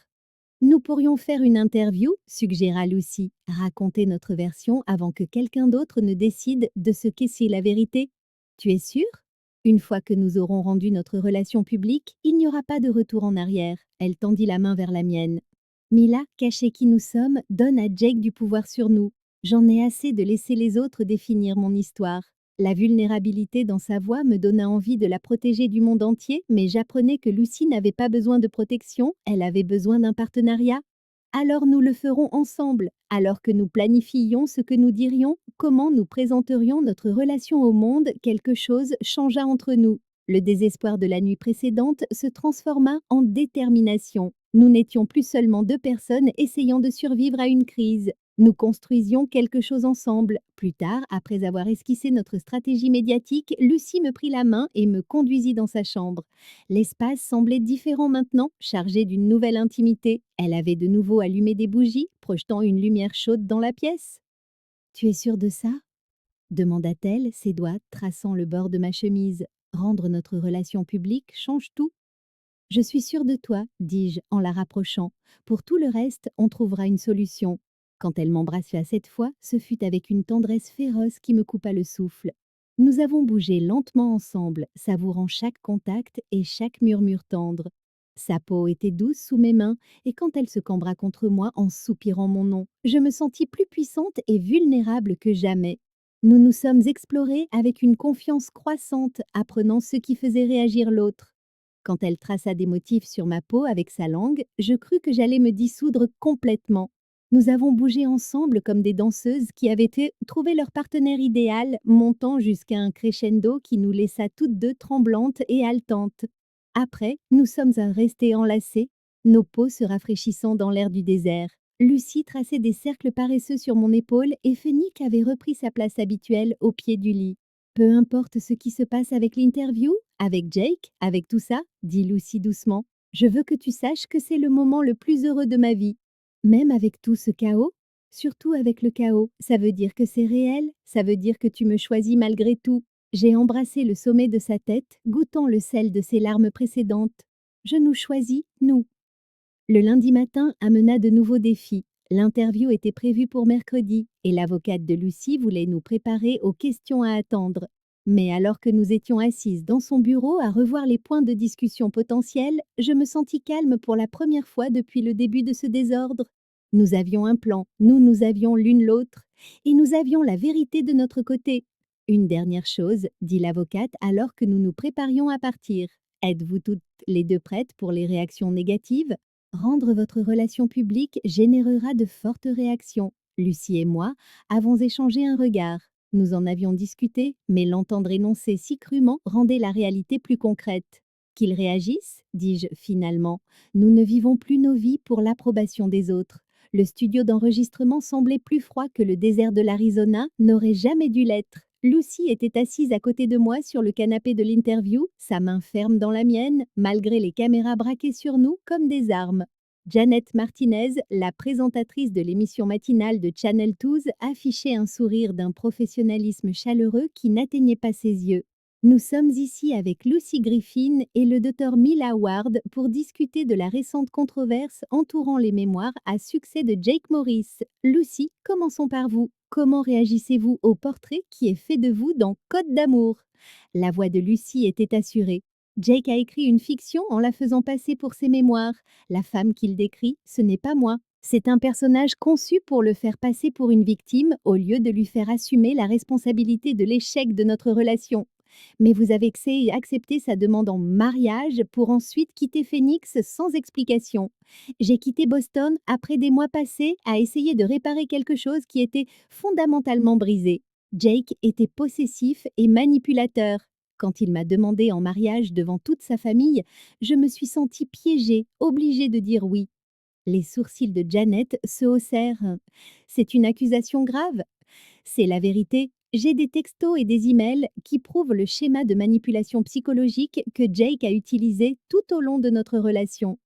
Nous pourrions faire une interview, suggéra Lucie, raconter notre version avant que quelqu'un d'autre ne décide de ce qu'est si la vérité. Tu es sûre? Une fois que nous aurons rendu notre relation publique, il n'y aura pas de retour en arrière. Elle tendit la main vers la mienne. Mila, cachée qui nous sommes, donne à Jake du pouvoir sur nous. J'en ai assez de laisser les autres définir mon histoire. La vulnérabilité dans sa voix me donna envie de la protéger du monde entier, mais j'apprenais que Lucie n'avait pas besoin de protection, elle avait besoin d'un partenariat. Alors nous le ferons ensemble, alors que nous planifiions ce que nous dirions, comment nous présenterions notre relation au monde, quelque chose changea entre nous. Le désespoir de la nuit précédente se transforma en détermination. Nous n'étions plus seulement deux personnes essayant de survivre à une crise. Nous construisions quelque chose ensemble. Plus tard, après avoir esquissé notre stratégie médiatique, Lucie me prit la main et me conduisit dans sa chambre. L'espace semblait différent maintenant, chargé d'une nouvelle intimité. Elle avait de nouveau allumé des bougies, projetant une lumière chaude dans la pièce. « Tu es sûre de ça ?» demanda-t-elle, ses doigts traçant le bord de ma chemise. « Rendre notre relation publique change tout. » « Je suis sûre de toi, dis-je en la rapprochant. Pour tout le reste, on trouvera une solution. Quand elle m'embrassa cette fois, ce fut avec une tendresse féroce qui me coupa le souffle. Nous avons bougé lentement ensemble, savourant chaque contact et chaque murmure tendre. Sa peau était douce sous mes mains, et quand elle se cambra contre moi en soupirant mon nom, je me sentis plus puissante et vulnérable que jamais. Nous nous sommes explorés avec une confiance croissante, apprenant ce qui faisait réagir l'autre. Quand elle traça des motifs sur ma peau avec sa langue, je crus que j'allais me dissoudre complètement. Nous avons bougé ensemble comme des danseuses qui avaient trouvé leur partenaire idéal, montant jusqu'à un crescendo qui nous laissa toutes deux tremblantes et haletantes. Après, nous sommes restés enlacés, nos peaux se rafraîchissant dans l'air du désert. Lucie traçait des cercles paresseux sur mon épaule et Phoenix avait repris sa place habituelle au pied du lit. Peu importe ce qui se passe avec l'interview, avec Jake, avec tout ça, dit Lucie doucement. Je veux que tu saches que c'est le moment le plus heureux de ma vie. Même avec tout ce chaos, surtout avec le chaos, ça veut dire que c'est réel, ça veut dire que tu me choisis malgré tout. J'ai embrassé le sommet de sa tête, goûtant le sel de ses larmes précédentes. Je nous choisis, nous. Le lundi matin amena de nouveaux défis. L'interview était prévue pour mercredi et l'avocate de Lucie voulait nous préparer aux questions à attendre. Mais alors que nous étions assises dans son bureau à revoir les points de discussion potentiels, je me sentis calme pour la première fois depuis le début de ce désordre. Nous avions un plan, nous avions l'une l'autre, et nous avions la vérité de notre côté. Une dernière chose, dit l'avocate alors que nous nous préparions à partir. Êtes-vous toutes les deux prêtes pour les réactions négatives? Rendre votre relation publique générera de fortes réactions. Lucie et moi avons échangé un regard. Nous en avions discuté, mais l'entendre énoncer si crûment rendait la réalité plus concrète. Qu'ils réagissent, dis-je finalement. Nous ne vivons plus nos vies pour l'approbation des autres. Le studio d'enregistrement semblait plus froid que le désert de l'Arizona n'aurait jamais dû l'être. Lucie était assise à côté de moi sur le canapé de l'interview, sa main ferme dans la mienne, malgré les caméras braquées sur nous comme des armes. Janet Martinez, la présentatrice de l'émission matinale de Channel 12, affichait un sourire d'un professionnalisme chaleureux qui n'atteignait pas ses yeux. Nous sommes ici avec Lucy Griffin et le Dr Mila Ward pour discuter de la récente controverse entourant les mémoires à succès de Jake Morris. Lucy, commençons par vous. Comment réagissez-vous au portrait qui est fait de vous dans Code d'amour? La voix de Lucy était assurée. Jake a écrit une fiction en la faisant passer pour ses mémoires. La femme qu'il décrit, ce n'est pas moi. C'est un personnage conçu pour le faire passer pour une victime au lieu de lui faire assumer la responsabilité de l'échec de notre relation. Mais vous avez accepté sa demande en mariage pour ensuite quitter Phoenix sans explication. J'ai quitté Boston après des mois passés à essayer de réparer quelque chose qui était fondamentalement brisé. Jake était possessif et manipulateur. Quand il m'a demandé en mariage devant toute sa famille, je me suis sentie piégée, obligée de dire oui. Les sourcils de Janet se haussèrent. C'est une accusation grave. C'est la vérité. J'ai des textos et des emails qui prouvent le schéma de manipulation psychologique que Jake a utilisé tout au long de notre relation.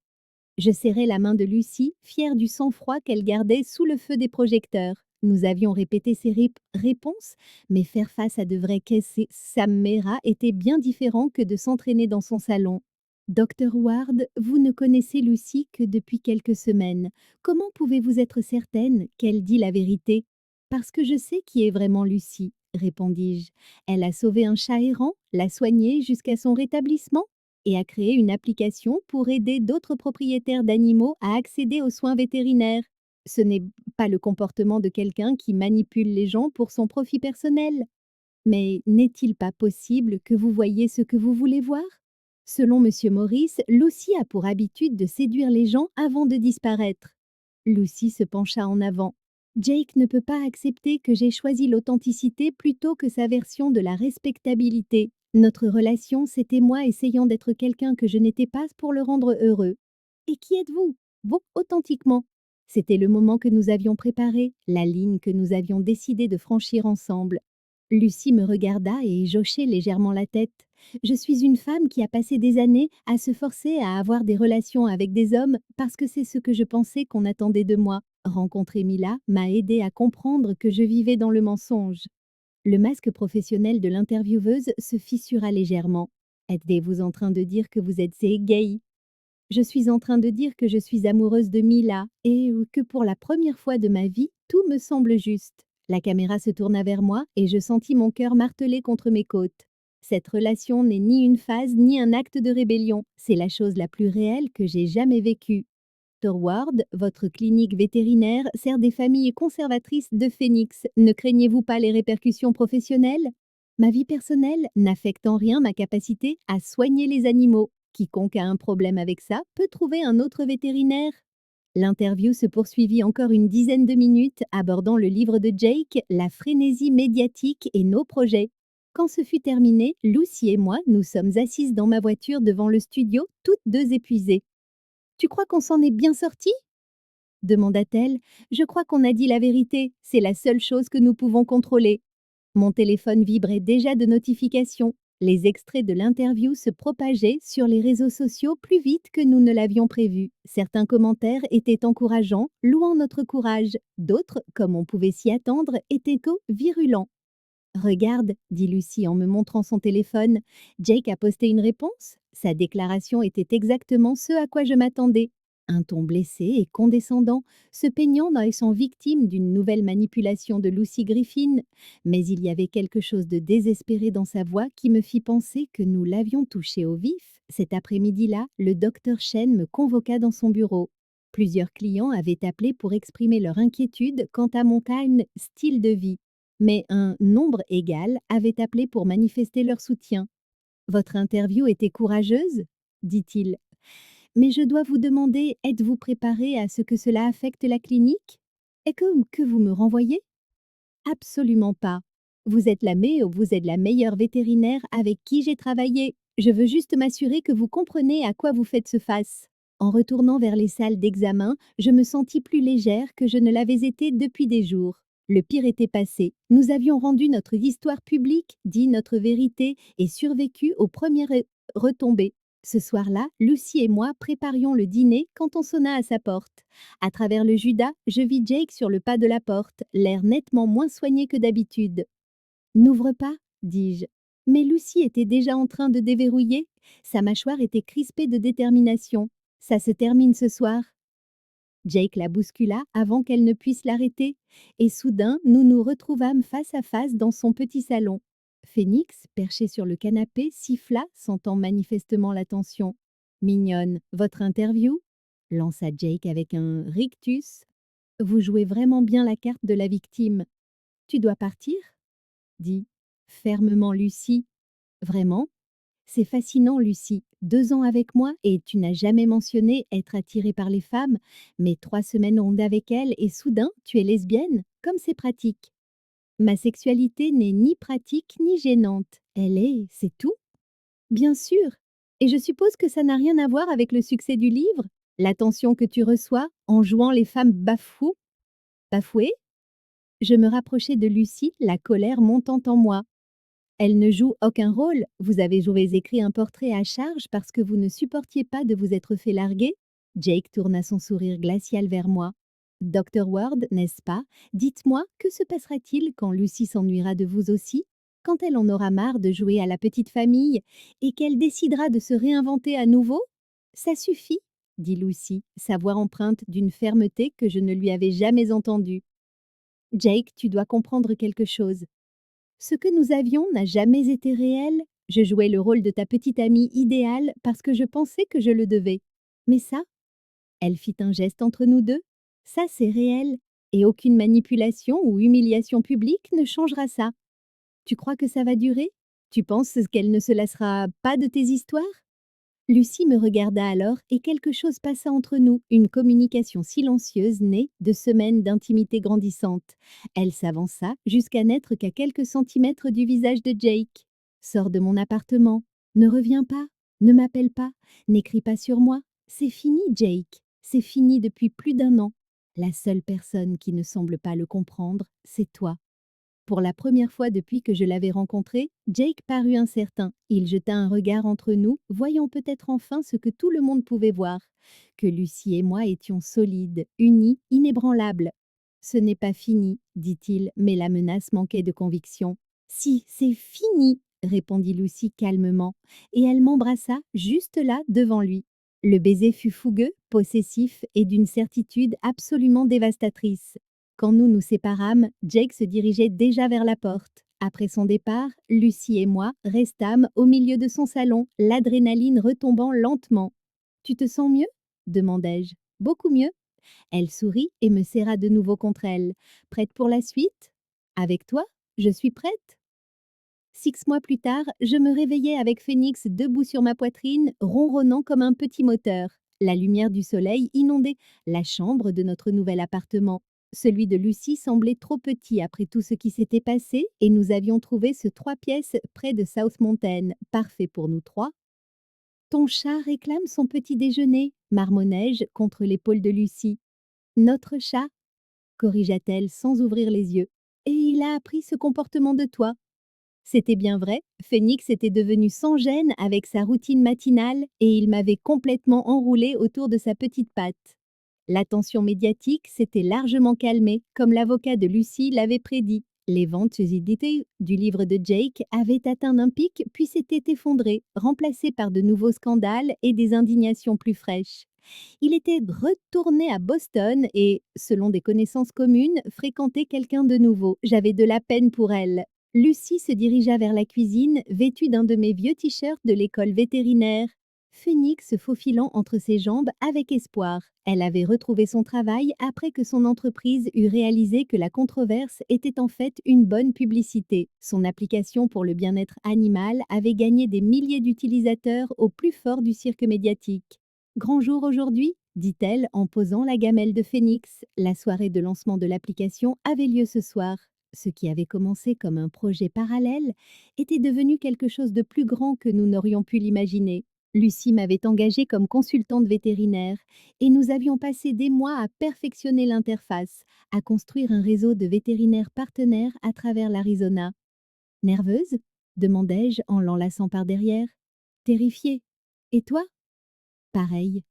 Je serrai la main de Lucie, fière du sang-froid qu'elle gardait sous le feu des projecteurs. Nous avions répété ses réponses, mais faire face à de vrais Sam Mera était bien différent que de s'entraîner dans son salon. Dr Ward, vous ne connaissez Lucie que depuis quelques semaines. Comment pouvez-vous être certaine qu'elle dit la vérité? Parce que je sais qui est vraiment Lucie, répondis-je. Elle a sauvé un chat errant, l'a soigné jusqu'à son rétablissement et a créé une application pour aider d'autres propriétaires d'animaux à accéder aux soins vétérinaires. Ce n'est pas le comportement de quelqu'un qui manipule les gens pour son profit personnel. Mais n'est-il pas possible que vous voyiez ce que vous voulez voir? Selon M. Morris, Lucy a pour habitude de séduire les gens avant de disparaître. Lucy se pencha en avant. Jake ne peut pas accepter que j'ai choisi l'authenticité plutôt que sa version de la respectabilité. Notre relation, c'était moi essayant d'être quelqu'un que je n'étais pas pour le rendre heureux. Et qui êtes-vous? Vous, authentiquement. C'était le moment que nous avions préparé, la ligne que nous avions décidé de franchir ensemble. Lucie me regarda et j'hochai légèrement la tête. Je suis une femme qui a passé des années à se forcer à avoir des relations avec des hommes parce que c'est ce que je pensais qu'on attendait de moi. Rencontrer Mila m'a aidé à comprendre que je vivais dans le mensonge. Le masque professionnel de l'intervieweuse se fissura légèrement. Êtes-vous en train de dire que vous êtes gay? Je suis en train de dire que je suis amoureuse de Mila et que pour la première fois de ma vie, tout me semble juste. La caméra se tourna vers moi et je sentis mon cœur martelé contre mes côtes. Cette relation n'est ni une phase ni un acte de rébellion, c'est la chose la plus réelle que j'ai jamais vécue. Dr Ward, votre clinique vétérinaire sert des familles conservatrices de Phoenix. Ne craignez-vous pas les répercussions professionnelles? Ma vie personnelle n'affecte en rien ma capacité à soigner les animaux. Quiconque a un problème avec ça peut trouver un autre vétérinaire. L'interview se poursuivit encore une dizaine de minutes, abordant le livre de Jake, la frénésie médiatique et nos projets. Quand ce fut terminé, Lucy et moi nous sommes assises dans ma voiture devant le studio, toutes deux épuisées. Tu crois qu'on s'en est bien sorti? Demanda-t-elle. Je crois qu'on a dit la vérité, c'est la seule chose que nous pouvons contrôler. Mon téléphone vibrait déjà de notifications. Les extraits de l'interview se propageaient sur les réseaux sociaux plus vite que nous ne l'avions prévu. Certains commentaires étaient encourageants, louant notre courage. D'autres, comme on pouvait s'y attendre, étaient virulents. Regarde, dit Lucie en me montrant son téléphone. Jake a posté une réponse. Sa déclaration était exactement ce à quoi je m'attendais. Un ton blessé et condescendant, se peignant dans son victime d'une nouvelle manipulation de Lucy Griffin. Mais il y avait quelque chose de désespéré dans sa voix qui me fit penser que nous l'avions touché au vif. Cet après-midi-là, le docteur Chen me convoqua dans son bureau. Plusieurs clients avaient appelé pour exprimer leur inquiétude quant à mon calme style de vie. Mais un nombre égal avait appelé pour manifester leur soutien. Votre interview était courageuse, dit-il. Mais je dois vous demander, êtes-vous préparé à ce que cela affecte la clinique? Et que vous me renvoyez? Absolument pas. Vous êtes la meilleure vétérinaire avec qui j'ai travaillé. Je veux juste m'assurer que vous comprenez à quoi vous faites ce face. En retournant vers les salles d'examen, je me sentis plus légère que je ne l'avais été depuis des jours. Le pire était passé. Nous avions rendu notre histoire publique, dit notre vérité et survécu aux premières retombées. Ce soir-là, Lucy et moi préparions le dîner quand on sonna à sa porte. À travers le judas, je vis Jake sur le pas de la porte, l'air nettement moins soigné que d'habitude. N'ouvre pas, dis-je. Mais Lucy était déjà en train de déverrouiller. Sa mâchoire était crispée de détermination. Ça se termine ce soir. Jake la bouscula avant qu'elle ne puisse l'arrêter, et soudain nous nous retrouvâmes face à face dans son petit salon. Phoenix, perché sur le canapé, siffla, sentant manifestement la tension. Mignonne, votre interview? Lança Jake avec un rictus. Vous jouez vraiment bien la carte de la victime. Tu dois partir? Dit fermement Lucy. Vraiment? C'est fascinant, Lucie. 2 ans avec moi et tu n'as jamais mentionné être attirée par les femmes, mais 3 semaines rondes avec elles et soudain, tu es lesbienne? Comme c'est pratique. Ma sexualité n'est ni pratique ni gênante. C'est tout? Bien sûr. Et je suppose que ça n'a rien à voir avec le succès du livre? L'attention que tu reçois en jouant les femmes bafouées? Je me rapprochai de Lucie, la colère montant en moi. Elle ne joue aucun rôle. Vous avez joué écrit un portrait à charge parce que vous ne supportiez pas de vous être fait larguer? Jake tourna son sourire glacial vers moi. Dr. Ward, n'est-ce pas? Dites-moi, que se passera-t-il quand Lucy s'ennuiera de vous aussi? Quand elle en aura marre de jouer à la petite famille et qu'elle décidera de se réinventer à nouveau? Ça suffit, dit Lucy, sa voix empreinte d'une fermeté que je ne lui avais jamais entendue. Jake, tu dois comprendre quelque chose. Ce que nous avions n'a jamais été réel. Je jouais le rôle de ta petite amie idéale parce que je pensais que je le devais. Mais ça, elle fit un geste entre nous deux, ça c'est réel, et aucune manipulation ou humiliation publique ne changera ça. Tu crois que ça va durer? Tu penses qu'elle ne se lassera pas de tes histoires? Lucie me regarda alors et quelque chose passa entre nous, une communication silencieuse née de semaines d'intimité grandissante. Elle s'avança jusqu'à n'être qu'à quelques centimètres du visage de Jake. Sors de mon appartement. Ne reviens pas. Ne m'appelle pas. N'écris pas sur moi. C'est fini, Jake. C'est fini depuis plus d'1 an. La seule personne qui ne semble pas le comprendre, c'est toi. Pour la première fois depuis que je l'avais rencontré, Jake parut incertain. Il jeta un regard entre nous, voyant peut-être enfin ce que tout le monde pouvait voir, que Lucie et moi étions solides, unis, inébranlables. Ce n'est pas fini, dit-il, mais la menace manquait de conviction. Si, c'est fini, répondit Lucie calmement, et elle m'embrassa juste là devant lui. Le baiser fut fougueux, possessif et d'une certitude absolument dévastatrice. Quand nous nous séparâmes, Jake se dirigeait déjà vers la porte. Après son départ, Lucie et moi restâmes au milieu de son salon, l'adrénaline retombant lentement. Tu te sens mieux? Demandai-je. Beaucoup mieux. Elle sourit et me serra de nouveau contre elle. Prête pour la suite? Avec toi? Je suis prête. 6 mois plus tard, je me réveillais avec Phoenix debout sur ma poitrine, ronronnant comme un petit moteur. La lumière du soleil inondait la chambre de notre nouvel appartement. Celui de Lucie semblait trop petit après tout ce qui s'était passé et nous avions trouvé ce 3 pièces près de South Mountain, parfait pour nous trois. Ton chat réclame son petit déjeuner, marmonnai-je contre l'épaule de Lucie. Notre chat, corrigea-t-elle sans ouvrir les yeux. Et il a appris ce comportement de toi. C'était bien vrai, Phénix était devenu sans gêne avec sa routine matinale et il m'avait complètement enroulé autour de sa petite patte. L'attention médiatique s'était largement calmée, comme l'avocat de Lucie l'avait prédit. Les ventes éditées du livre de Jake avaient atteint un pic puis s'étaient effondrées, remplacées par de nouveaux scandales et des indignations plus fraîches. Il était retourné à Boston et, selon des connaissances communes, fréquentait quelqu'un de nouveau. J'avais de la peine pour elle. Lucie se dirigea vers la cuisine, vêtue d'un de mes vieux t-shirts de l'école vétérinaire. Phénix se faufilant entre ses jambes avec espoir. Elle avait retrouvé son travail après que son entreprise eut réalisé que la controverse était en fait une bonne publicité. Son application pour le bien-être animal avait gagné des milliers d'utilisateurs au plus fort du cirque médiatique. Grand jour aujourd'hui, dit-elle en posant la gamelle de Phénix. La soirée de lancement de l'application avait lieu ce soir. Ce qui avait commencé comme un projet parallèle était devenu quelque chose de plus grand que nous n'aurions pu l'imaginer. Lucie m'avait engagée comme consultante vétérinaire et nous avions passé des mois à perfectionner l'interface, à construire un réseau de vétérinaires partenaires à travers l'Arizona. Nerveuse demandai-je en l'enlaçant par derrière. Terrifiée. Et toi? Pareil.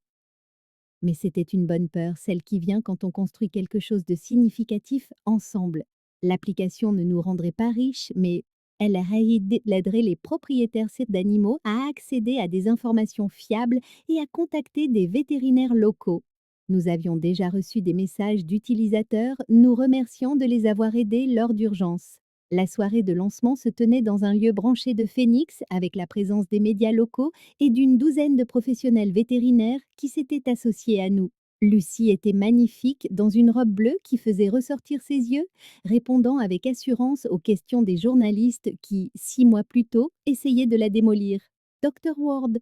Mais c'était une bonne peur, celle qui vient quand on construit quelque chose de significatif ensemble. L'application ne nous rendrait pas riches, mais elle aiderait les propriétaires d'animaux à accéder à des informations fiables et à contacter des vétérinaires locaux. Nous avions déjà reçu des messages d'utilisateurs nous remerciant de les avoir aidés lors d'urgences. La soirée de lancement se tenait dans un lieu branché de Phénix avec la présence des médias locaux et d'une douzaine de professionnels vétérinaires qui s'étaient associés à nous. Lucie était magnifique dans une robe bleue qui faisait ressortir ses yeux, répondant avec assurance aux questions des journalistes qui, 6 mois plus tôt, essayaient de la démolir. Dr. Ward.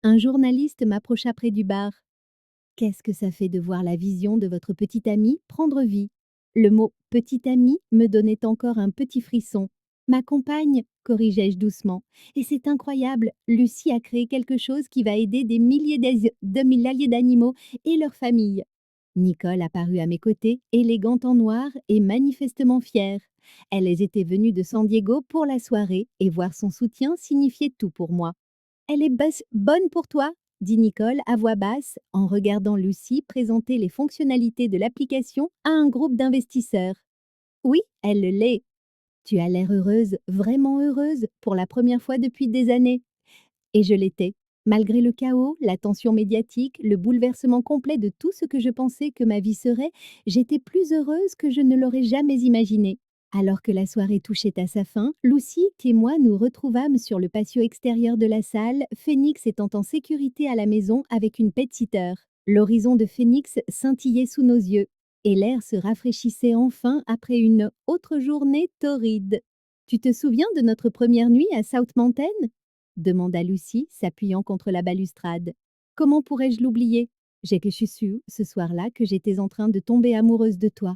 Un journaliste m'approcha près du bar. Qu'est-ce que ça fait de voir la vision de votre petite amie prendre vie? Le mot petite amie me donnait encore un petit frisson. Ma compagne, corrigeai-je doucement. Et c'est incroyable, Lucie a créé quelque chose qui va aider des milliers de milliers d'animaux et leurs familles. Nicole apparut à mes côtés, élégante en noir et manifestement fière. Elles étaient venues de San Diego pour la soirée et voir son soutien signifiait tout pour moi. Elle est bonne pour toi, dit Nicole à voix basse en regardant Lucie présenter les fonctionnalités de l'application à un groupe d'investisseurs. Oui, elle l'est. Tu as l'air heureuse, vraiment heureuse, pour la première fois depuis des années. Et je l'étais. Malgré le chaos, la tension médiatique, le bouleversement complet de tout ce que je pensais que ma vie serait, j'étais plus heureuse que je ne l'aurais jamais imaginé. Alors que la soirée touchait à sa fin, Lucie et moi nous retrouvâmes sur le patio extérieur de la salle, Phénix étant en sécurité à la maison avec une pet-sitter. L'horizon de Phénix scintillait sous nos yeux, et l'air se rafraîchissait enfin après une autre journée torride. Tu te souviens de notre première nuit à South Mountain? Demanda Lucie, s'appuyant contre la balustrade. Comment pourrais-je l'oublier? J'ai que je suis sûre, ce soir-là, que j'étais en train de tomber amoureuse de toi.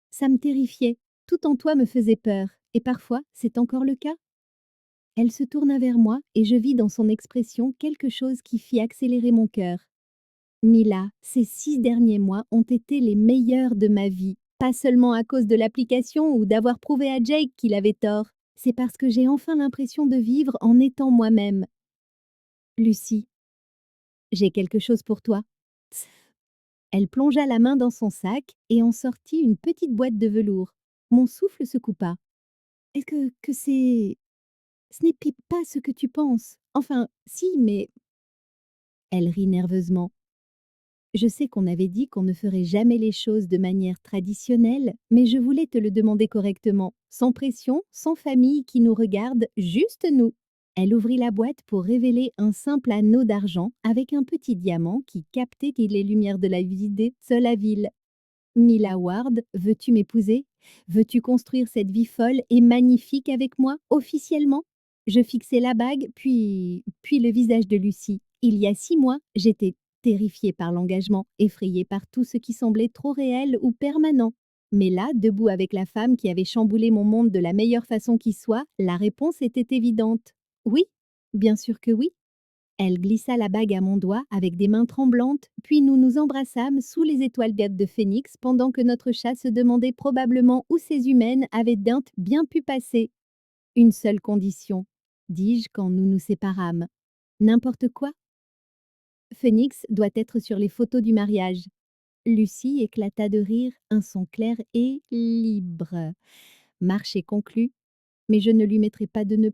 Ça me terrifiait. Tout en toi me faisait peur, et parfois, c'est encore le cas. Elle se tourna vers moi, et je vis dans son expression quelque chose qui fit accélérer mon cœur. Mila, ces 6 derniers mois ont été les meilleurs de ma vie, pas seulement à cause de l'application ou d'avoir prouvé à Jake qu'il avait tort, c'est parce que j'ai enfin l'impression de vivre en étant moi-même. Lucie, j'ai quelque chose pour toi. Tss. Elle plongea la main dans son sac et en sortit une petite boîte de velours. Mon souffle se coupa. Est-ce que c'est... Ce n'est pas ce que tu penses. Enfin, si, mais... Elle rit nerveusement. Je sais qu'on avait dit qu'on ne ferait jamais les choses de manière traditionnelle, mais je voulais te le demander correctement, sans pression, sans famille qui nous regarde, juste nous. Elle ouvrit la boîte pour révéler un simple anneau d'argent avec un petit diamant qui captait les lumières de la ville. Mila Ward, veux-tu m'épouser? Veux-tu construire cette vie folle et magnifique avec moi, officiellement? Je fixai la bague, puis le visage de Lucie. Il y a 6 mois, j'étais terrifiée par l'engagement, effrayée par tout ce qui semblait trop réel ou permanent. Mais là, debout avec la femme qui avait chamboulé mon monde de la meilleure façon qui soit, la réponse était évidente. Oui, bien sûr que oui. Elle glissa la bague à mon doigt avec des mains tremblantes, puis nous nous embrassâmes sous les étoiles guettes de Phénix pendant que notre chat se demandait probablement où ces humaines avaient bien pu passer. Une seule condition, dis-je quand nous nous séparâmes. N'importe quoi. Phénix doit être sur les photos du mariage. Lucie éclata de rire, un son clair et libre. Marché conclu, mais je ne lui mettrai pas de nœud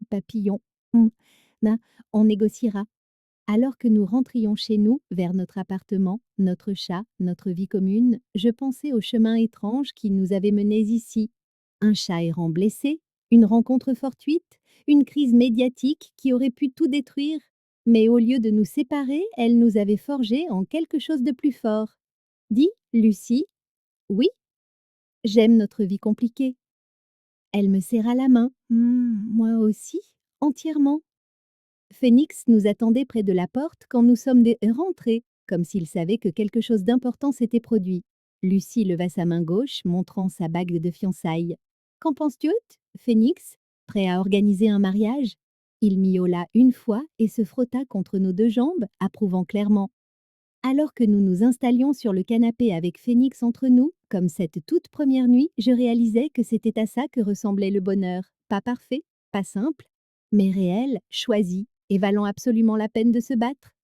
papillon. Hum, ben, on négociera. Alors que nous rentrions chez nous, vers notre appartement, notre chat, notre vie commune, je pensais au chemin étrange qui nous avait menés ici. Un chat errant blessé, une rencontre fortuite, une crise médiatique qui aurait pu tout détruire. Mais au lieu de nous séparer, elle nous avait forgés en quelque chose de plus fort. Dis, Lucie, oui, j'aime notre vie compliquée. Elle me serra la main. Moi aussi, entièrement. Phénix nous attendait près de la porte quand nous sommes rentrés, comme s'il savait que quelque chose d'important s'était produit. Lucie leva sa main gauche, montrant sa bague de fiançailles. Qu'en penses-tu, Phénix, prêt à organiser un mariage? Il miaula une fois et se frotta contre nos deux jambes, approuvant clairement. Alors que nous nous installions sur le canapé avec Phénix entre nous, comme cette toute première nuit, je réalisais que c'était à ça que ressemblait le bonheur. Pas parfait, pas simple, mais réel, choisi, et valant absolument la peine de se battre.